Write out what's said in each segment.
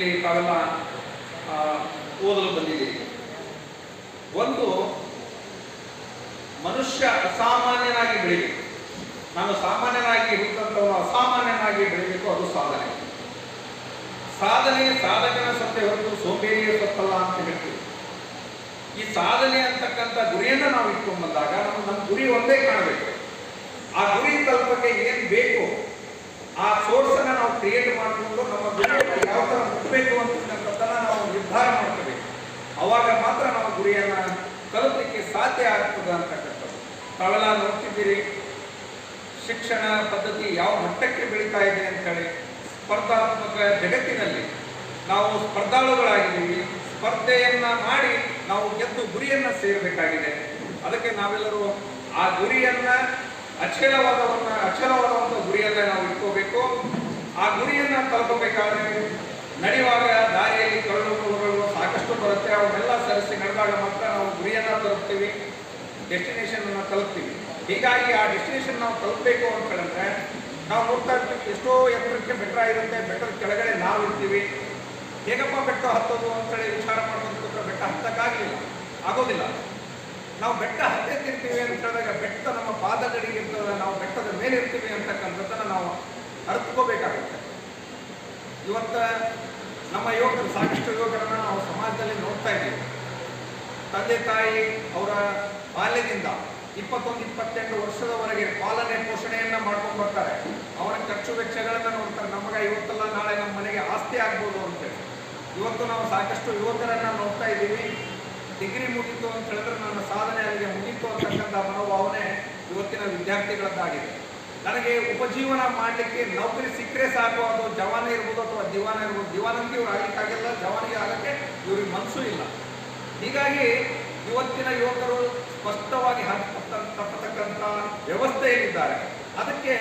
ಇಲ್ಲಿ ತಾವೆಲ್ಲ ಓದಲು ಬಂದಿದ್ದೀರಿ. ಒಂದು, ಮನುಷ್ಯ ಅಸಾಮಾನ್ಯನಾಗಿ ಬೆಳಿಬೇಕು. ನಾನು ಸಾಮಾನ್ಯನಾಗಿ ಹುಟ್ಟಂತವನು ಅಸಾಮಾನ್ಯನಾಗಿ ಬೆಳಿಬೇಕು, ಅದು ಸಾಧನೆ. ಸಾಧನೆ ಸಾಧಕನ ಸತ್ಯ ಹೊರತು ಸೋಂಬೇರಿಯ ಸತ್ತಲ್ಲ ಅಂತ ಹೇಳ್ತೀವಿ. ಈ ಸಾಧನೆ ಅಂತಕ್ಕಂಥ ಗುರಿಯನ್ನು ನಾವು ಇಟ್ಕೊಂಡು ಬಂದಾಗ ನಮ್ಮ ಗುರಿ ಒಂದೇ ಕಾಣಬೇಕು. ಆ ಗುರಿ ತಲುಪಕ್ಕೆ ಏನು ಬೇಕು ಆ ಸೋರ್ಸನ್ನು ನಾವು ಕ್ರಿಯೇಟ್ ಮಾಡಿಕೊಂಡು ನಮ್ಮ ಗುರಿಯನ್ನು ಯಾವ ಥರ ಮುಟ್ಟಬೇಕು ಅಂತಕ್ಕಂಥದ್ದನ್ನು ನಾವು ನಿರ್ಧಾರ ಮಾಡ್ಕೋಬೇಕು. ಅವಾಗ ಮಾತ್ರ ನಾವು ಗುರಿಯನ್ನು ತಲುಪಲಿಕ್ಕೆ ಸಾಧ್ಯ ಆಗ್ತದೆ ಅಂತಕ್ಕಂಥದ್ದು. ತಾವೆಲ್ಲ ನೋಡ್ತಿದ್ದೀರಿ ಶಿಕ್ಷಣ ಪದ್ಧತಿ ಯಾವ ಮಟ್ಟಕ್ಕೆ ಬೆಳೀತಾ ಇದೆ ಅಂತೇಳಿ. ಸ್ಪರ್ಧಾತ್ಮಕ ಜಗತ್ತಿನಲ್ಲಿ ನಾವು ಸ್ಪರ್ಧಾಳುಗಳಾಗಿದ್ದೀವಿ. ಸ್ಪರ್ಧೆಯನ್ನ ಮಾಡಿ ನಾವು ಗೆದ್ದು ಗುರಿಯನ್ನ ಸೇರಬೇಕಾಗಿದೆ. ಅದಕ್ಕೆ ನಾವೆಲ್ಲರೂ ಆ ಗುರಿಯನ್ನ ಅಚಲವಾದಂಥ ಗುರಿಯನ್ನ ನಾವು ಇಟ್ಕೋಬೇಕು. ಆ ಗುರಿಯನ್ನ ತಲುಪಬೇಕಾದ್ರೆ ನಡೆಯುವಾಗ ದಾರಿಯಲ್ಲಿ ಕರಳುಗಳು ಸಾಕಷ್ಟು ಬರುತ್ತೆ. ಅವನ್ನೆಲ್ಲ ಸರಿಸಿ ನಡೆದಾಗ ಮಾತ್ರ ನಾವು ಗುರಿಯನ್ನ ತಲುಪ್ತೀವಿ, ಡೆಸ್ಟಿನೇಷನ್ ಅನ್ನ ತಲುಪ್ತೀವಿ. ಹೀಗಾಗಿ ಆ ಡೆಸ್ಟಿನೇಷನ್ ನಾವು ತಲುಪಬೇಕು ಅಂತ ಹೇಳಿದ್ರೆ ನಾವು ನೋಡ್ತಾ ಇರ್ತೀವಿ ಎಷ್ಟೋ ಎತ್ತರಕ್ಕೆ ಬೆಟ್ಟ ಇರುತ್ತೆ, ಬೆಟ್ಟದ ಕೆಳಗಡೆ ನಾವು ಇರ್ತೀವಿ. ಹೇಗಪ್ಪ ಬೆಟ್ಟ ಹತ್ತೋದು ಅಂತೇಳಿ ವಿಚಾರ ಮಾಡೋದಕ್ಕೆ ಬೆಟ್ಟ ಹತ್ತಕ್ಕಾಗಲಿಲ್ಲ, ಆಗೋದಿಲ್ಲ. ನಾವು ಬೆಟ್ಟ ಹತ್ತಿರ್ತೀವಿ ಅಂತ ಹೇಳಿದಾಗ ಬೆಟ್ಟ ನಮ್ಮ ಪಾದಗಳಿಗೆ ಇರ್ತದೆ, ನಾವು ಬೆಟ್ಟದ ಮೇಲೆ ಇರ್ತೀವಿ ಅಂತಕ್ಕಂಥದ್ದನ್ನು ನಾವು ಅರ್ಥಕೋಬೇಕಾಗುತ್ತೆ. ಇವತ್ತ ನಮ್ಮ ಯುವಕರು, ಸಾಕಷ್ಟು ಯುವಕರನ್ನ ನಾವು ಸಮಾಜದಲ್ಲಿ ನೋಡ್ತಾ ಇದ್ದೀವಿ. ತಂದೆ ತಾಯಿ ಅವರ ಬಾಲ್ಯದಿಂದ 21-22 ವರ್ಷದವರೆಗೆ ಪಾಲನೆ ಪೋಷಣೆಯನ್ನ ಮಾಡ್ಕೊಂಡು ಬರ್ತಾರೆ. ಅವರ ಖರ್ಚು ವೆಚ್ಚಗಳನ್ನ ನೋಡ್ತಾರೆ. ನಮಗ ಇವತ್ತಲ್ಲ ನಾಳೆ ನಮ್ಮ ಮನೆಗೆ ಆಸ್ತಿ ಆಗ್ಬೋದು ಅಂತೇಳಿ. ಇವತ್ತು ನಾವು ಸಾಕಷ್ಟು ಯುವಕರನ್ನ ನೋಡ್ತಾ ಇದ್ದೀವಿ. ಡಿಗ್ರಿ ಮುಗಿತು ಅಂತ ಹೇಳಿದ್ರೆ ನನ್ನ ಸಾಧನೆ ಅಲ್ಲಿಗೆ ಮುಗಿತು ಅಂತಕ್ಕಂಥ ಮನೋಭಾವನೆ ಇವತ್ತಿನ ವಿದ್ಯಾರ್ಥಿಗಳದ್ದಾಗಿದೆ. ನನಗೆ ಉಪಜೀವನ ಮಾಡಲಿಕ್ಕೆ ನೌಕರಿ ಸಿಕ್ಕರೆ ಸಾಕು, ಅದು ಜವಾನ ಇರ್ಬೋದು ಅಥವಾ ದಿವಾನ ಇರ್ಬೋದು. ದಿವಾನಂಗೆ ಇವ್ರು ಆಗ್ಲಿಕ್ಕಾಗಿಲ್ಲ, ಜವಾನಿಗೆ ಆಗಕ್ಕೆ ಇವ್ರಿಗೆ ಮನಸ್ಸು ಇಲ್ಲ. ಹೀಗಾಗಿ ಇವತ್ತಿನ ಯುವಕರು ಸ್ಪಷ್ಟವಾಗಿ ತಪ್ಪತಕ್ಕಂಥ ವ್ಯವಸ್ಥೆಯಲ್ಲಿದ್ದಾರೆ. ಅದಕ್ಕೆ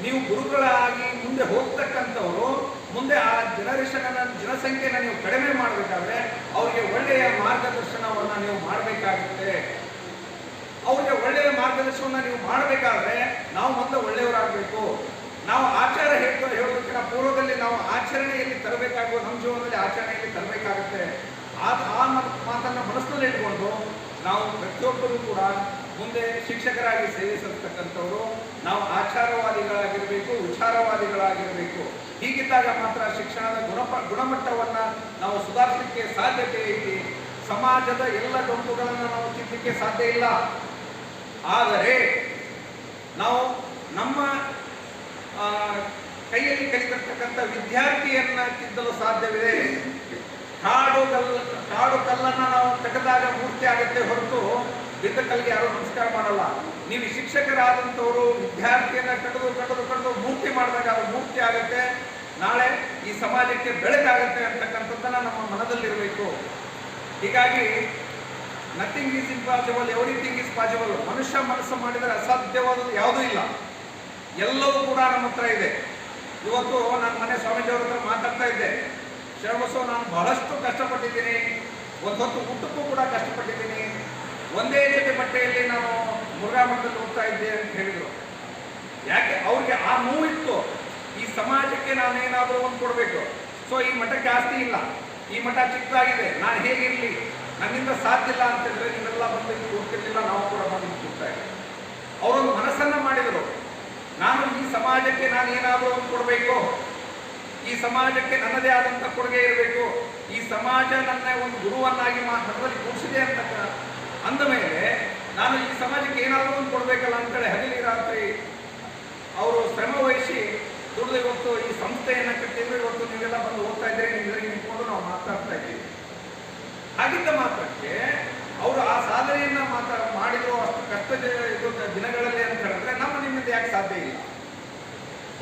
ನೀವು ಗುರುಗಳಾಗಿ ಮುಂದೆ ಹೋಗ್ತಕ್ಕಂಥವರು ಮುಂದೆ ಆ ಜನಸಂಖ್ಯೆಯನ್ನು ನೀವು ಕಡಿಮೆ ಮಾಡಬೇಕಾದ್ರೆ ಅವರಿಗೆ ಒಳ್ಳೆಯ ಮಾರ್ಗದರ್ಶನವನ್ನು ನೀವು ಮಾಡಬೇಕಾಗುತ್ತೆ. ಅವ್ರಿಗೆ ಒಳ್ಳೆಯ ಮಾರ್ಗದರ್ಶನವನ್ನು ನೀವು ಮಾಡಬೇಕಾದ್ರೆ ನಾವು ಮೊದಲು ಒಳ್ಳೆಯವರಾಗಬೇಕು. ನಾವು ಆಚಾರ ಹೇಳೋದಕ್ಕಿಂತ ಪೂರ್ವದಲ್ಲಿ ನಾವು ಆಚರಣೆಯಲ್ಲಿ ತರಬೇಕಾಗುವ, ನಮ್ಮ ಜೀವನದಲ್ಲಿ ಆಚರಣೆಯಲ್ಲಿ ತರಬೇಕಾಗುತ್ತೆ. ಆ ಮಾತನ್ನು ಮನಸ್ಸಿನಲ್ಲಿ ಇಟ್ಕೊಂಡು ನಾವು ಪ್ರತಿಯೊಬ್ಬರೂ ಕೂಡ ಮುಂದೆ ಶಿಕ್ಷಕರಾಗಿ ಸೇವೆ ಸಲ್ಲಿಸ್ತಕ್ಕಂಥವರು ನಾವು ಆಚಾರವಾದಿಗಳಾಗಿರಬೇಕು, ವಿಚಾರವಾದಿಗಳಾಗಿರಬೇಕು. ಹೀಗಿದ್ದಾಗ ಮಾತ್ರ ಶಿಕ್ಷಣದ ಗುಣಮಟ್ಟವನ್ನು ನಾವು ಸುಧಾರಿಸಲಿಕ್ಕೆ ಸಾಧ್ಯತೆ ಐತಿ. ಸಮಾಜದ ಎಲ್ಲ ಡೊಂಬುಗಳನ್ನು ನಾವು ತಿದ್ದಲಿಕ್ಕೆ ಸಾಧ್ಯ ಇಲ್ಲ. ಆದರೆ ನಾವು ನಮ್ಮ ಕೈಯಲ್ಲಿ ಕಲಿತಿರ್ತಕ್ಕಂಥ ವಿದ್ಯಾರ್ಥಿಯನ್ನ ತಿದ್ದಲು ಸಾಧ್ಯವಿದೆ. ಕಾಡು ಕಲ್ಲನ್ನು ನಾವು ತೆಗೆದಾಗ ಮೂರ್ತಿ ಆಗುತ್ತೆ ಹೊರತು ಬಿದ್ದ ಕಲ್ಲಿಗೆ ಯಾರು ನಮಸ್ಕಾರ ಮಾಡಲ್ಲ. ನೀವು ಶಿಕ್ಷಕರಾದಂಥವರು ವಿದ್ಯಾರ್ಥಿಯನ್ನ ಕಡಿದು ಮೂರ್ತಿ ಮಾಡಿದಾಗ ಅದು ಮೂರ್ತಿ ಆಗುತ್ತೆ. ನಾಳೆ ಈ ಸಮಾಜಕ್ಕೆ ಬೆಳಕಾಗುತ್ತೆ ಅಂತಕ್ಕಂಥದ್ದನ್ನ ನಮ್ಮ ಮನದಲ್ಲಿರಬೇಕು. ಹೀಗಾಗಿ nothing is impossible, everything is possible. ಮನುಷ್ಯ ಮನಸ್ಸು ಮಾಡಿದರೆ ಅಸಾಧ್ಯವಾದದ್ದು ಯಾವುದೂ ಇಲ್ಲ, ಎಲ್ಲವೂ ಕೂಡ ನಮ್ಮ ಹತ್ರ ಇದೆ. ಇವತ್ತು ನಾನು ಮನೆ ಸ್ವಾಮೀಜಿಯವ್ರ ಹತ್ರ ಮಾತಾಡ್ತಾ ಇದ್ದೆ. ಶರಣಬಸವ, ನಾನು ಬಹಳಷ್ಟು ಕಷ್ಟಪಟ್ಟಿದ್ದೀನಿ, ಒಂದು ಹೊತ್ತು ಊಟಕ್ಕೂ ಕೂಡ ಕಷ್ಟಪಟ್ಟಿದ್ದೀನಿ. ಒಂದೇ ಜೊತೆ ಬಟ್ಟೆಯಲ್ಲಿ ನಾನು ಮುರುಘಾ ಮಠದಲ್ಲಿ ಹೋಗ್ತಾ ಇದ್ದೆ ಅಂತ ಹೇಳಿದರು. ಯಾಕೆ ಅವ್ರಿಗೆ ಆ ನೋವಿತ್ತು, ಈ ಸಮಾಜಕ್ಕೆ ನಾನೇನಾದರೂ ಒಂದು ಕೊಡಬೇಕು. ಸೊ ಈ ಮಠಕ್ಕೆ ಆಸ್ತಿ ಇಲ್ಲ, ಈ ಮಠ ಚಿಕ್ಕದಾಗಿದೆ, ನಾನು ಹೇಗಿರಲಿ, ನನ್ನಿಂದ ಸಾಧ್ಯ ಇಲ್ಲ ಅಂತಂದರೆ ನೀವೆಲ್ಲ ಬಂದು ಕೂಡ್ತಿರ್ಲಿಲ್ಲ, ನಾವು ಕೂಡ ಬಂದು ಕೂಡ್ತಾ ಇದ್ದೀವಿ. ಅವರೊಂದು ಮನಸ್ಸನ್ನು ಮಾಡಿದರು, ನಾನು ಈ ಸಮಾಜಕ್ಕೆ ನಾನೇನಾದರೂ ಒಂದು ಕೊಡಬೇಕು, ಈ ಸಮಾಜಕ್ಕೆ ನನ್ನದೇ ಆದಂಥ ಕೊಡುಗೆ ಇರಬೇಕು, ಈ ಸಮಾಜ ನನ್ನ ಒಂದು ಗುರುವನ್ನಾಗಿ ಮಠದಲ್ಲಿ ಕೂಡಿಸಿದೆ ಅಂತ ಅಂದ ಮೇಲೆ ನಾನು ಈ ಸಮಾಜಕ್ಕೆ ಏನಾದರೂ ಒಂದು ಕೊಡಬೇಕಲ್ಲ ಅಂತೇಳಿ ಹಗಲಿ ರಾತ್ರಿ ಅವರು ಶ್ರಮ ವಹಿಸಿ ದುಡಿದು ಇವತ್ತು ಈ ಸಂಸ್ಥೆಯನ್ನು ಕಟ್ಟಿದ್ರು. ಇವತ್ತು ನೀವೆಲ್ಲ ಬಂದು ಓದ್ತಾ ಇದ್ದೀರಿ, ನಿಮ್ಗೆ ನಿಂತ್ಕೊಂಡು ನಾವು ಮಾತಾಡ್ತಾ ಇದ್ದೀವಿ. ಹಾಗಿದ್ದ ಮಾತ್ರಕ್ಕೆ ಅವರು ಆ ಸಾಧನೆಯನ್ನ ಮಾಡಿದ್ರು ಅಷ್ಟು ಕಷ್ಟದ ದಿನಗಳಲ್ಲಿ ಅಂತ ಹೇಳಿದ್ರೆ ನಮ್ಮ ನಿಮ್ಮಿಂದ ಯಾಕೆ ಸಾಧ್ಯ ಇಲ್ಲ?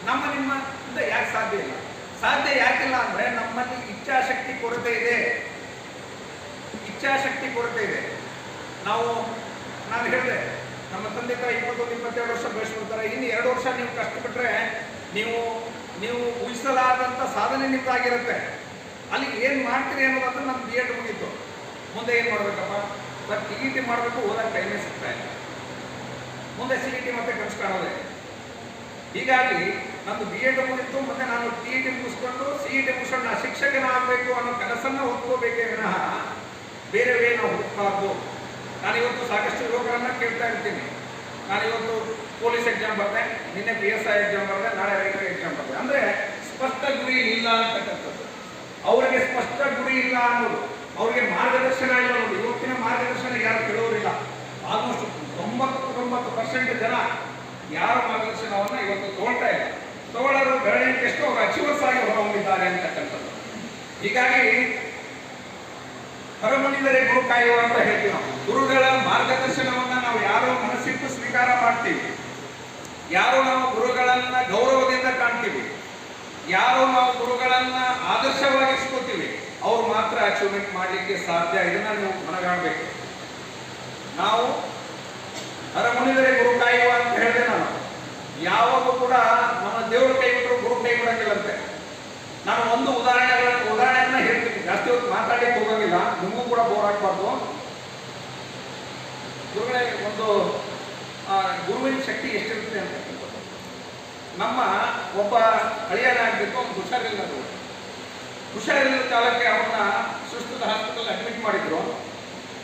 ನಮ್ಮ ನಿಮ್ಮಿಂದ ಯಾಕೆ ಸಾಧ್ಯ ಇಲ್ಲ? ಸಾಧ್ಯ ಯಾಕಿಲ್ಲ ಅಂದ್ರೆ ನಮ್ಮಲ್ಲಿ ಇಚ್ಛಾಶಕ್ತಿ ಕೊರತೆ ಇದೆ. ಇಚ್ಛಾಶಕ್ತಿ ಕೊರತೆ ಇದೆ. ನಾನು ಹೇಳಿದೆ, ನಮ್ಮ ತಂದೆ ತಾಯಿ 21-22 ವರ್ಷ ಬೆಳೆಸ್ಬಿಡ್ತಾರೆ. ಇನ್ನು 2 ವರ್ಷ ನೀವು ಕಷ್ಟಪಟ್ಟರೆ ನೀವು ಊಹಿಸಲಾದಂಥ ಸಾಧನೆ ನಿಮ್ದಾಗಿರುತ್ತೆ. ಅಲ್ಲಿ ಏನು ಮಾಡ್ತೀರಿ ಅನ್ನೋದಂದ್ರೆ ನಮ್ಮ BEd ಮುಗೀತು, ಮುಂದೆ ಏನು ಮಾಡ್ಬೇಕಪ್ಪ ಸರ್? TET ಮಾಡಬೇಕು, ಓದಕ್ಕೆ ಟೈಮೇ ಸಿಗ್ತಾ ಇಲ್ಲ. ಮುಂದೆ CET ಮತ್ತೆ ಕನಸು ಕಾಣೋದೆ. ಹೀಗಾಗಿ ನಂದು BEd ಮುಗಿತು, ಮತ್ತೆ ನಾನು TET ಮುಗಿಸ್ಕೊಂಡು CET ಮುಗಿಸ್ಕೊಂಡು ನಾ ಶಿಕ್ಷಕನಾಗಬೇಕು ಅನ್ನೋ ಕನಸನ್ನು ಹೊತ್ಕೋಬೇಕೇ ವಿನಃ ಬೇರೆವೇ ನಾವು ಹುಡುಕಬಾರ್ದು. ನಾನಿವತ್ತು ಸಾಕಷ್ಟು ಯುವಕರನ್ನ ಕೇಳ್ತಾ ಇರ್ತೀನಿ. ನಾನಿವತ್ತು ಪೊಲೀಸ್ ಎಕ್ಸಾಮ್ ಬರ್ದೆ, ನಿನ್ನೆ PSI ಎಕ್ಸಾಮ್ ಬರ್ದೆ, ನಾಳೆ ರೈಲ್ವೆ ಎಕ್ಸಾಮ್ ಬರ್ದೆ. ಅಂದ್ರೆ ಸ್ಪಷ್ಟ ಗುರಿ ಇಲ್ಲ ಅಂತಕ್ಕಂಥದ್ದು. ಅವರಿಗೆ ಸ್ಪಷ್ಟ ಗುರಿ ಇಲ್ಲ ಅನ್ನೋದು, ಅವರಿಗೆ ಮಾರ್ಗದರ್ಶನ ಇಲ್ಲ ಅನ್ನೋದು. ಇವತ್ತಿನ ಮಾರ್ಗದರ್ಶನ ಯಾರು ಕೇಳೋರಿಲ್ಲ. ಆಲ್ಮೋಸ್ಟ್ 99% ಜನ ಯಾರ ಮಾರ್ಗದರ್ಶನವನ್ನ ಇವತ್ತು ತಗೊಳ್ತಾ ಇಲ್ಲ. ತಗೊಳ್ಳೋರು ಬೆರಳಿಗೆ ಎಷ್ಟು ಅವರು ಅಚೀವರ್ಸ್ ಆಗಿ ಹೊರಹೊಮ್ಮಿದ್ದಾರೆ ಅಂತಕ್ಕಂಥದ್ದು. ಹೀಗಾಗಿ ಹೊರಮುನಿದರೆ ಗುರು ಕಾಯುವ ಅಂತ ಹೇಳ್ತೀವಿ ನಾವು. ಗುರುಗಳ ಮಾರ್ಗದರ್ಶನವನ್ನ ನಾವು ಯಾರೋ ಮನಸ್ಸಿಟ್ಟು ಸ್ವೀಕಾರ ಮಾಡ್ತೀವಿ, ಯಾರೋ ನಾವು ಗುರುಗಳನ್ನ ಗೌರವದಿಂದ ಕಾಣ್ತೀವಿ, ಯಾರೋ ನಾವು ಗುರುಗಳನ್ನ ಆದರ್ಶವಾಗಿಸ್ಕೋತೀವಿ, ಅವ್ರು ಮಾತ್ರ ಅಚೀವ್ಮೆಂಟ್ ಮಾಡಲಿಕ್ಕೆ ಸಾಧ್ಯ. ಇದನ್ನ ನೀವು ಮನಗಾಣಬೇಕು. ನಾವು ಹೊರಮುನಿದರೆ ಗುರು ಕಾಯುವ ಅಂತ ಹೇಳಿದೆ ನಾನು. ಯಾವಾಗ ಕೂಡ ನಮ್ಮ ದೇವರು ಕೈ ಬಿಟ್ಟರು ಗುರು ಕೈ ಬಿಡಂಗಿಲ್ಲಂತೆ. ನಾನು ಒಂದು ಉದಾಹರಣೆಯನ್ನ ಹೇಳ್ತೀನಿ, ಜಾಸ್ತಿ ಹೊತ್ತು ಮಾತಾಡಲಿಕ್ಕೆ ಹೋಗಂಗಿಲ್ಲ, ನಿಮಗೂ ಕೂಡ ಬೋರ್ ಆಗ್ಬಾರ್ದು. ಗುರುಗಳೇ, ಒಂದು ಗುರುವಿನ ಶಕ್ತಿ ಎಷ್ಟಿರುತ್ತೆ ಅಂತ ನಮ್ಮ ಒಬ್ಬ ಅಳಿಯನಾಗಬೇಕು, ಅವ್ನು ಹುಷಾರಿಲ್ಲದ ಕಾಲಕ್ಕೆ ಅವನ್ನ ಸುಸ್ತದ ಹಾಸ್ಪಿಟಲ್ ಅಡ್ಮಿಟ್ ಮಾಡಿದ್ರು.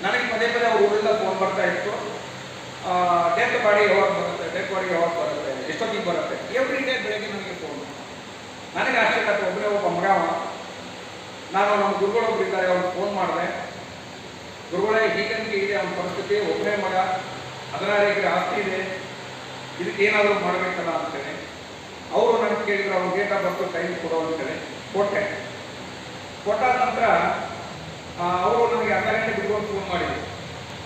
ನನಗೆ ಪದೇ ಪದೇ ಅವ್ರ ಊರಿಂದ ಫೋನ್ ಬರ್ತಾ ಇತ್ತು, ಡೆತ್ ಬಾಡಿ ಯಾವಾಗ ಬರುತ್ತೆ, ಎಷ್ಟೊತ್ತಿಗೆ ಬರುತ್ತೆ, ಎವ್ರಿ ಡೇ ಬೆಳಗ್ಗೆ ನನಗೆ ಫೋನ್. ನನಗೆ ಆಶ್ಚರ್ಯ ಆಯ್ತು. ಒಬ್ಬ ಮಗವ, ನಾನು ನಮ್ಮ ಗುರುಗಳೊಬ್ರು ಇದ್ದಾರೆ, ಅವ್ರಿಗೆ ಫೋನ್ ಮಾಡಿದೆ. ಗುರುಗಳೇ, ಹೀಗಂಗೆ ಇದೆ ಅವನ ಪರಿಸ್ಥಿತಿ, ಒಬ್ಬನೇ ಮಗ, 16 ಎಕರೆ ಆಸ್ತಿ ಇದೆ, ಇದಕ್ಕೆ ಏನಾದರೂ ಮಾಡಬೇಕಲ್ಲ ಅಂತೇಳಿ. ಅವರು ನನಗೆ ಕೇಳಿದ್ರು, ಅವ್ರು ಡೇಟ್ ಆಫ್ ಬರ್ತ್ ಟೈಮ್ ಕೊಡೋ ಅಂತೇಳಿ ಕೊಟ್ಟ ನಂತರ ಅವರು ನನಗೆ ಅರ್ಧ ಗಂಟೆ ಬಿಟ್ಕೊಂಡು ಫೋನ್ ಮಾಡಿದ್ರು.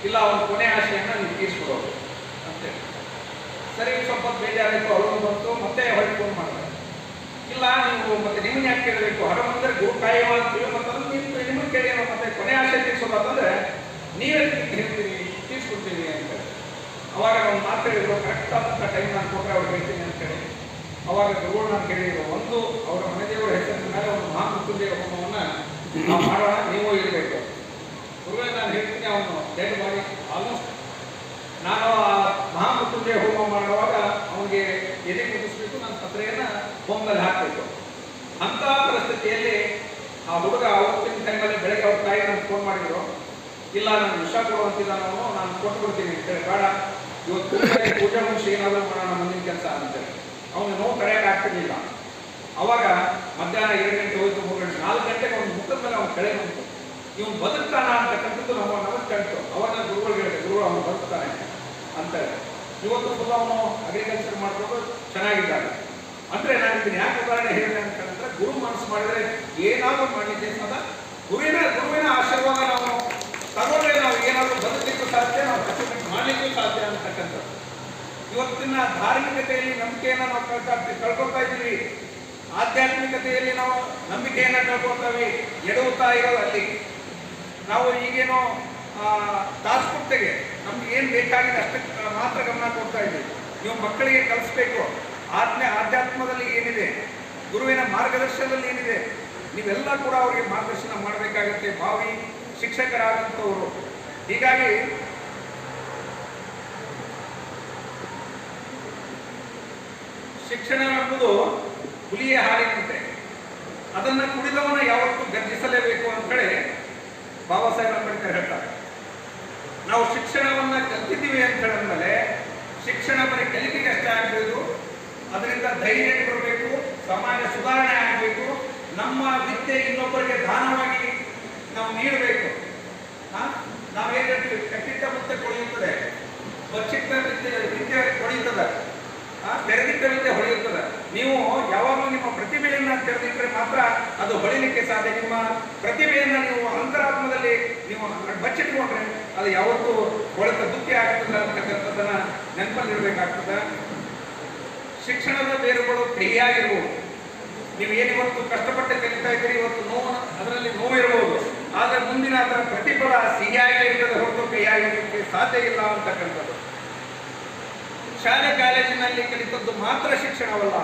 ಇಲ್ಲ, ಅವನ ಕೊನೆ ಆಶೆಯನ್ನು ನೀವು ತೀರಿಸ್ಕೊಡೋದು ಅಂತೇಳಿ. ಸರಿ, ಸ್ವಲ್ಪ ಬೇಜಾರಾಯಿತು. ಅವರು ಬಂತು, ಮತ್ತೆ ಹೊರಗೆ ಫೋನ್ ಮಾಡಿದೆ. ಇಲ್ಲ, ನೀವು ಮತ್ತೆ ನಿಮ್ಮನ್ನ ಯಾಕೆ ಕೇಳಬೇಕು, ಹೊರಮಂದ್ರೆ ಗುರು ಕಾಯುವ ಅಂತೀವಿ, ಮತ್ತಂದ್ರೆ ನಿಮ್ಮನ್ನು ಕೇಳಿ ಮತ್ತೆ ಕೊನೆ ಆಶೆ ತೀರಿಸೋದು ಅಂತಂದ್ರೆ ನೀವೇ ಹೇಳ್ತೀವಿ, ತೀರಿಸ್ಕೊಡ್ತೀವಿ ಅಂತೇಳಿ. ಅವಾಗ ಒಂದು ಮಾತು ಹೇಳಿದ್ರು, ಕರೆಕ್ಟ್ ಆದಂಥ ಟೈಮ್ ನಾನು ಕೊಟ್ಟರೆ ಅವ್ರು ಹೇಳ್ತೀನಿ ಅಂತೇಳಿ. ಅವಾಗ ಗುರುಗಳು ನಾನು ಕೇಳಿದ್ರು, ಒಂದು ಅವರ ಮನೆದೇವರ ಹೆಸರಿನ ಮೇಲೆ ಒಂದು ಮಹಾಮೃತ್ಯುಂಜಯ ಹೋಮವನ್ನು ನಾವು ಮಾಡೋಣ, ನೀವು ಇರಬೇಕು. ಗುರುಗಳೇ, ನಾನು ಹೇಳ್ತೀನಿ, ಅವನು ಡೆಡ್ ಬಾಡಿ ಆಲ್ಮೋಸ್ಟ್ ನಾನು ಆ ಮಹಾಮೃತ್ಯುಂಜಯ ಹೋಮ ಮಾಡುವಾಗ ಅವನಿಗೆ ಎದೆ ಕುದಿಸ್ಬೇಕು, ನನ್ನ ಪತ್ರೆಯನ್ನು ಹೋಮದಲ್ಲಿ ಹಾಕಬೇಕು. ಅಂಥ ಪರಿಸ್ಥಿತಿಯಲ್ಲಿ ಆ ಹುಡುಗ ಅವತ್ತಿನ ಟೈಮಲ್ಲಿ ಬೆಳಗ್ಗೆ ಅವ್ರ ತಾಯಿ ನಾನು ಫೋನ್ ಮಾಡಿದ್ರು. ಇಲ್ಲ, ನಾನು ವಿಷ ಕೊಡುವಂತಿದ್ದಾನು, ನಾನು ಕೊಟ್ಬಿಡ್ತೀನಿ ಅಂತೇಳಿ. ಬೇಡ, ಇವತ್ತು ಪೂಜೆ ಮುಗಿಸಿ ಏನಾದರೂ ಮಾಡೋಣ ಮುಂದಿನ ಕೆಲಸ ಅಂತೇಳಿ. ಅವನು ನೋವು ಕರೆಯಕ್ಕೆ ಆಗ್ತಿರ್ಲಿಲ್ಲ. ಅವಾಗ ಮಧ್ಯಾಹ್ನ 2 ಗಂಟೆ ಹೋಯ್ತು, 3 ಗಂಟೆ, 4 ಗಂಟೆಗೆ ಒಂದು ಮುಖದ ಮೇಲೆ ಅವನು ಕಳೆ ಬಂತು. ಇವನು ಬದುಕ್ತಾನ ಅಂತಕ್ಕಂಥದ್ದು ನಮಗೆ ಕಾಣ್ತು. ಅವಾಗ ಗುರುಗಳು ಹೇಳಿದೆ, ಗುರುಗಳು ಅವನು ಬದುಕ್ತಾನೆ ಅಂತೇಳಿ. ಇವತ್ತು ಫುಲ್ ಅವನು ಅಗ್ರಿಕಲ್ಚರ್ ಮಾಡಿಕೊಂಡು ಚೆನ್ನಾಗಿದ್ದಾನೆ. ಅಂದ್ರೆ ನಾನು ಇದನ್ನು ಯಾಕೆ ಉದಾಹರಣೆ ಹೇಳಿದೆ ಅಂತ ಹೇಳಿದ್ರೆ, ಗುರು ಮನಸ್ಸು ಮಾಡಿದರೆ ಏನಾದರೂ ಮಾಡಲಿಕ್ಕೆ ಸಾಧ್ಯ. ಗುರುವಿನ ಆಶೀರ್ವಾದ ನಾವು ತಗೊಂಡ್ರೆ ನಾವು ಏನಾದರೂ ಬದುಕಲಿಕ್ಕೂ ಸಾಧ್ಯ, ನಾವು ಅಚೀವ್ಮೆಂಟ್ ಮಾಡಲಿಕ್ಕೂ ಸಾಧ್ಯ ಅಂತಕ್ಕಂಥದ್ದು. ಇವತ್ತಿನ ಧಾರ್ಮಿಕತೆಯಲ್ಲಿ ನಂಬಿಕೆಯನ್ನು ನಾವು ಕಳ್ಕೊಳ್ತಾ ಇದ್ದೀವಿ. ಆಧ್ಯಾತ್ಮಿಕತೆಯಲ್ಲಿ ನಾವು ನಂಬಿಕೆಯನ್ನು ಕಳ್ಕೊಳ್ತಾವೆ, ಎಡುತ್ತಾ ಇರೋದು ಅಲ್ಲಿ. ನಾವು ಈಗೇನೋ ದಾಸ್ಪುಟ್ಟೆಗೆ ನಮ್ಗೆ ಏನು ಬೇಕಾಗಿದೆ ಅಷ್ಟಕ್ಕೆ ಮಾತ್ರ ಗಮನ ಕೊಡ್ತಾ ಇದ್ದೀವಿ. ನೀವು ಮಕ್ಕಳಿಗೆ ಕಲಿಸ್ಬೇಕು, ಆಧ್ಯಾತ್ಮದಲ್ಲಿ ಏನಿದೆ, ಗುರುವಿನ ಮಾರ್ಗದರ್ಶನದಲ್ಲಿ ಏನಿದೆ, ನೀವೆಲ್ಲ ಕೂಡ ಅವರಿಗೆ ಮಾರ್ಗದರ್ಶನ ಮಾಡಬೇಕಾಗತ್ತೆ, ಭಾವಿ ಶಿಕ್ಷಕರಾದಂಥವರು. ಹೀಗಾಗಿ ಶಿಕ್ಷಣ ಎಂಬುದು ಹುಲಿಯ ಹಾಲಿನಂತೆ, ಅದನ್ನು ಕುಡಿದವನ ಯಾವತ್ತೂ ಗರ್ಜಿಸಲೇಬೇಕು ಅಂತೇಳಿ ಬಾಬಾ ಸಾಹೇಬ್ ಅಂಬೇಡ್ಕರ್ ಹೇಳ್ತಾರೆ. ನಾವು ಶಿಕ್ಷಣವನ್ನ ಕಲ್ತಿದ್ದೀವಿ ಅಂತ ಹೇಳಿದ್ಮೇಲೆ ಶಿಕ್ಷಣ ಬರೀ ಕಲಿಕೆಗೆ ಅಷ್ಟೇ ಆಗಬೇಕು, ಅದರಿಂದ ಧೈರ್ಯ ಬರಬೇಕು, ಸಮಾಜ ಸುಧಾರಣೆ ಆಗಬೇಕು, ನಮ್ಮ ವಿದ್ಯೆ ಇನ್ನೊಬ್ಬರಿಗೆ ದಾನವಾಗಿ ನಾವು ನೀಡಬೇಕು. ನಾವೇನು ಹೇಳ್ತೀವಿ, ಕಟ್ಟಿಟ್ಟ ಮುತ್ತೆ ಕೊಳೆಯುತ್ತದೆ, ಬಚ್ಚಿಟ್ಟ ವಿದ್ಯೆ ಕೊಳೆಯುತ್ತದೆ, ತೆರೆದಿಟ್ಟ ವಿದ್ಯೆ ಹೊಳೆಯುತ್ತದೆ. ನೀವು ಯಾವಾಗಲೂ ನಿಮ್ಮ ಪ್ರತಿಭೆಯನ್ನು ತೆರೆದಿಟ್ಟರೆ ಮಾತ್ರ ಅದು ಹೊಳಿಲಿಕ್ಕೆ ಸಾಧ್ಯ. ನಿಮ್ಮ ಪ್ರತಿಭೆಯನ್ನು ನೀವು ಅಂತರಾತ್ಮದಲ್ಲಿ ನೀವು ಬಚ್ಚಿಟ್ಕೊಂಡ್ರೆ ಅದು ಯಾವತ್ತೂ ಹೊಳೆತ ದುಃಖ ಆಗ್ತದೆ ಅಂತಕ್ಕಂಥದ್ದನ್ನ ನೆನಪಲ್ಲಿಡಬೇಕಾಗ್ತದೆ. ಶಿಕ್ಷಣದ ಬೇರುಗಳು ಕಹಿಯಾಗಿರ್ಬೋದು. ನೀವು ಏನಿವತ್ತು ಕಷ್ಟಪಟ್ಟು ಕಲಿತಾ ಇದ್ದೀರಿ, ಇವತ್ತು ನೋವು, ಅದರಲ್ಲಿ ನೋವು ಇರಬಹುದು, ಆದರೆ ಮುಂದಿನ ಅದರ ಪ್ರತಿಫಲ ಸಿಹಿಯಾಗಿ ಇರ್ತದೆ ಹೊರತು ಕಹಿಯಾಗಿರಲಿಕ್ಕೆ ಸಾಧ್ಯ ಇಲ್ಲ ಅಂತಕ್ಕಂಥದ್ದು. ಶಾಲೆ ಕಾಲೇಜಿನಲ್ಲಿ ಕಲಿತದ್ದು ಮಾತ್ರ ಶಿಕ್ಷಣವಲ್ಲ,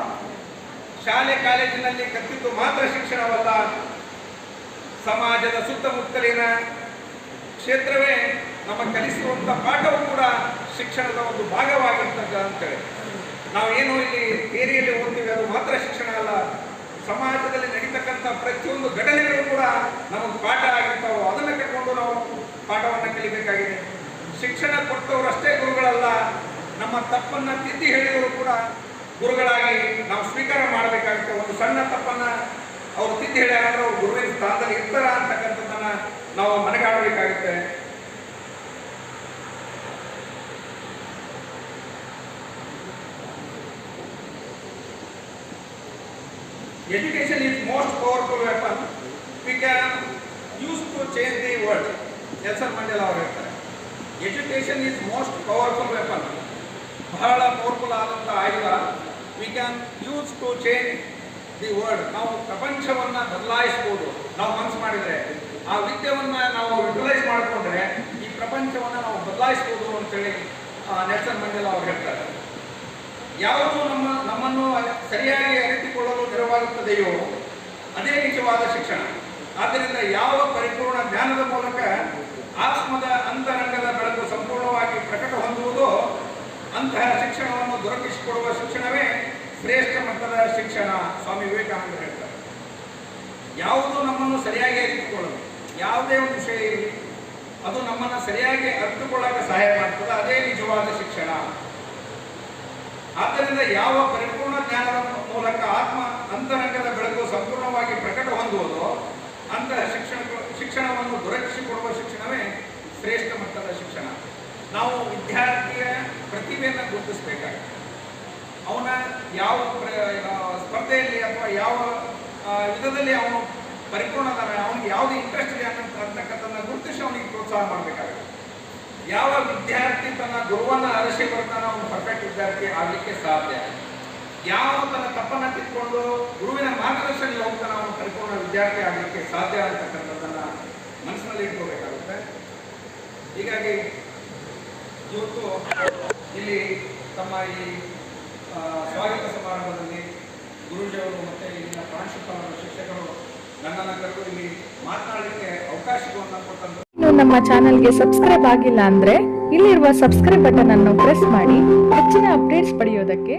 ಶಾಲೆ ಕಾಲೇಜಿನಲ್ಲಿ ಕಲಿತದ್ದು ಮಾತ್ರ ಶಿಕ್ಷಣವಲ್ಲ, ಸಮಾಜದ ಸುತ್ತಮುತ್ತಲಿನ ಕ್ಷೇತ್ರವೇ ನಮ್ಮ ಕಲಿಸುವಂಥ ಪಾಠವೂ ಕೂಡ ಶಿಕ್ಷಣದ ಒಂದು ಭಾಗವಾಗಿರ್ತದೆ ಅಂತೇಳಿ. ನಾವೇನು ಇಲ್ಲಿ ಥಿಯರಿಯಲ್ಲಿ ಓದ್ತೀವಿ ಅದು ಮಾತ್ರ ಶಿಕ್ಷಣ ಅಲ್ಲ. ಸಮಾಜದಲ್ಲಿ ನಡೀತಕ್ಕಂಥ ಪ್ರತಿಯೊಂದು ಘಟನೆಗಳು ಕೂಡ ನಮಗೆ ಪಾಠ ಆಗಿರ್ತಾವೆ. ಅದನ್ನು ಕಟ್ಕೊಂಡು ನಾವು ಪಾಠವನ್ನು ಕಲಿಬೇಕಾಗಿದೆ. ಶಿಕ್ಷಣ ಕೊಟ್ಟವರಷ್ಟೇ ಗುರುಗಳಲ್ಲ, ನಮ್ಮ ತಪ್ಪನ್ನು ತಿದ್ದಿ ಹೇಳಿದವರು ಕೂಡ ಗುರುಗಳಾಗಿ ನಾವು ಸ್ವೀಕಾರ ಮಾಡಬೇಕಾಗುತ್ತೆ. ಒಂದು ಸಣ್ಣ ತಪ್ಪನ್ನು ಅವರು ತಿದ್ದಿ ಹೇಳ್ಯಾರಂದ್ರೆ ಅವ್ರು ಗುರುವಿನ ಸ್ಥಾನದಲ್ಲಿ ಇರ್ತಾರ ಅಂತಕ್ಕಂಥದ್ದನ್ನು ನಾವು ಮನಗಾಡಬೇಕಾಗುತ್ತೆ. Education is most powerful weapon we can use to change the world. Nelson Mandela ಅವರು ಹೇಳ್ತಾರೆ, education is most powerful weapon. ಬಹಳ ಪವರ್ಫುಲ್ ಆದಂಥ ಆಯುಧ. We can use to change the world. ನಾವು ಪ್ರಪಂಚವನ್ನು ಬದಲಾಯಿಸ್ಬೋದು ನಾವು ಮನಸ್ಸು ಮಾಡಿದರೆ. ಆ ವಿದ್ಯೆಯನ್ನು ನಾವು ಯುಟಿಲೈಸ್ ಮಾಡಿಕೊಂಡ್ರೆ ಈ ಪ್ರಪಂಚವನ್ನು ನಾವು ಬದಲಾಯಿಸ್ಬೋದು ಅಂತೇಳಿ ನೆಲ್ಸನ್ ಮಂಡೇಲಾ ಅವರು ಹೇಳ್ತಾರೆ. ಯಾವುದು ನಮ್ಮನ್ನು ಸರಿಯಾಗಿ ಅರಿತುಕೊಳ್ಳಲು ನೆರವಾಗುತ್ತದೆಯೋ ಅದೇ ನಿಜವಾದ ಶಿಕ್ಷಣ. ಆದ್ದರಿಂದ ಯಾವ ಪರಿಪೂರ್ಣ ಜ್ಞಾನದ ಮೂಲಕ ಆತ್ಮದ ಅಂತರಂಗದ ಬೆಳಕು ಸಂಪೂರ್ಣವಾಗಿ ಪ್ರಕಟ ಹೊಂದುವುದೋ ಅಂತಹ ಶಿಕ್ಷಣವನ್ನು ದೊರಕಿಸಿಕೊಡುವ ಶಿಕ್ಷಣವೇ ಶ್ರೇಷ್ಠ ಮಟ್ಟದ ಶಿಕ್ಷಣ. ಸ್ವಾಮಿ ವಿವೇಕಾನಂದರು ಹೇಳ್ತಾರೆ, ಯಾವುದು ನಮ್ಮನ್ನು ಸರಿಯಾಗಿ ಅರಿತುಕೊಳ್ಳಲು, ಯಾವುದೇ ಒಂದು ವಿಷಯ ಇರಲಿ ಅದು ನಮ್ಮನ್ನು ಸರಿಯಾಗಿ ಅರಿತುಕೊಳ್ಳಕ್ಕೆ ಸಹಾಯ ಮಾಡ್ತದೆ, ಅದೇ ನಿಜವಾದ ಶಿಕ್ಷಣ. ಆದ್ದರಿಂದ ಯಾವ ಪರಿಪೂರ್ಣ ಜ್ಞಾನದ ಮೂಲಕ ಆತ್ಮ ಅಂತರಂಗದ ಬೆಳಕು ಸಂಪೂರ್ಣವಾಗಿ ಪ್ರಕಟ ಹೊಂದುವುದು ಅಂತಹ ಶಿಕ್ಷಣವನ್ನು ದೊರಕಿಸಿಕೊಡುವ ಶಿಕ್ಷಣವೇ ಶ್ರೇಷ್ಠ ಮಟ್ಟದ ಶಿಕ್ಷಣ. ನಾವು ವಿದ್ಯಾರ್ಥಿಯ ಪ್ರತಿಭೆಯನ್ನು ಗುರುತಿಸಬೇಕಾಗುತ್ತೆ. ಅವನ ಯಾವ ಸ್ಪರ್ಧೆಯಲ್ಲಿ ಅಥವಾ ಯಾವ ವಿಧದಲ್ಲಿ ಅವನು ಪರಿಪೂರ್ಣದಾನ, ಅವನಿಗೆ ಯಾವುದು ಇಂಟ್ರೆಸ್ಟ್ ಇದೆ ಅಂತಕ್ಕಂಥದ್ದನ್ನು ಗುರುತಿಸಿ ಅವನಿಗೆ ಪ್ರೋತ್ಸಾಹ ಮಾಡಬೇಕಾಗುತ್ತೆ. ಯಾವ ವಿದ್ಯಾರ್ಥಿ ತನ್ನ ಗುರುವನ್ನು ಅರಸಿ ಬರ್ತಾನೆ ಅವನು ಪರ್ಫೆಕ್ಟ್ ವಿದ್ಯಾರ್ಥಿ ಆಗಲಿಕ್ಕೆ ಸಾಧ್ಯ. ಯಾವ ತನ್ನ ತಪ್ಪನ್ನು ತಿಳ್ಕೊಂಡು ಗುರುವಿನ ಮಾರ್ಗದರ್ಶನದಲ್ಲಿ ಹೋಗ್ತಾನೆ ಅವನು ಪರಿಪೂರ್ಣ ವಿದ್ಯಾರ್ಥಿ ಆಗಲಿಕ್ಕೆ ಸಾಧ್ಯ ಅಂತಕ್ಕಂಥದ್ದನ್ನು ಮನಸ್ಸಿನಲ್ಲಿ ಇಟ್ಕೋಬೇಕಾಗುತ್ತೆ. ಹೀಗಾಗಿ ಇವತ್ತು ಇಲ್ಲಿ ತಮ್ಮ ಈ ಸ್ವಾಗತ ಸಮಾರಂಭದಲ್ಲಿ ಗುರೂಜಿಯವರು ಮತ್ತು ಇಲ್ಲಿನ ಪ್ರಾಂಶುಪಾಲರು, ಶಿಕ್ಷಕರು ನನ್ನನ್ನು ಕರೆದು ಇಲ್ಲಿ ಮಾತನಾಡಲಿಕ್ಕೆ ಅವಕಾಶವನ್ನು ಕೊಟ್ಟಂತ. ನೀವು ನಮ್ಮ ಚಾನೆಲ್ಗೆ ಸಬ್ಸ್ಕ್ರೈಬ್ ಆಗಿಲ್ಲ ಅಂದ್ರೆ ಇಲ್ಲಿರುವ ಸಬ್ಸ್ಕ್ರೈಬ್ ಬಟನ್ ಅನ್ನು ಪ್ರೆಸ್ ಮಾಡಿ ಹೆಚ್ಚಿನ ಅಪ್ಡೇಟ್ಸ್ ಪಡೆಯೋದಕ್ಕೆ.